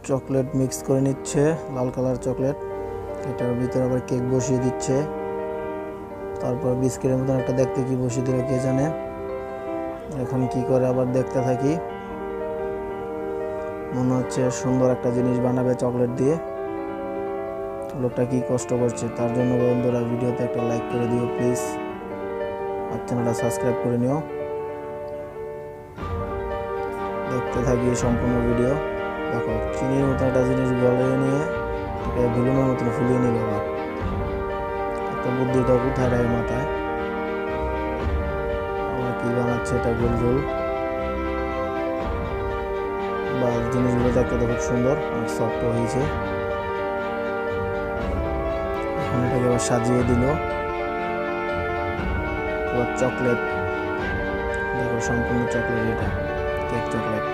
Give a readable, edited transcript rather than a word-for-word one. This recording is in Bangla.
চকলেট মিক্স করে নিচ্ছে, লাল কালার চকলেট। এটার ভিতরে আবার কেক বসিয়ে দিচ্ছে। তারপর বিস্কিটের মতন একটা দেখতে কি বসিয়ে দিল কে জানে। এখন কি করে আবার দেখতে থাকি। মনে হচ্ছে সুন্দর একটা জিনিস বানাবে চকলেট দিয়ে। লোকটা কি কষ্ট করছে। তার জন্য বন্ধুরা ভিডিওতে একটা লাইক করে দিও প্লিজ, আর চ্যানেলটা সাবস্ক্রাইব করে নিও। দেখতে থাকি সম্পূর্ণ ভিডিও। দেখো চিনির মতো একটা জিনিস গলিয়ে নিয়ে এটা বেলুনের মতন ফুলিয়ে নিল। আবার একটা বুদ্ধিটা কোথায় রায় মাথায়। আবার কি বানাচ্ছে এটা গোল গোল। বা জিনিসগুলো দেখতে তো খুব সুন্দর, অনেক সফট হয়েছে। এখন এটাকে আবার সাজিয়ে দিল পুরো চকলেট। দেখো সম্পূর্ণ চকলেট, এটা কেক চকলেট।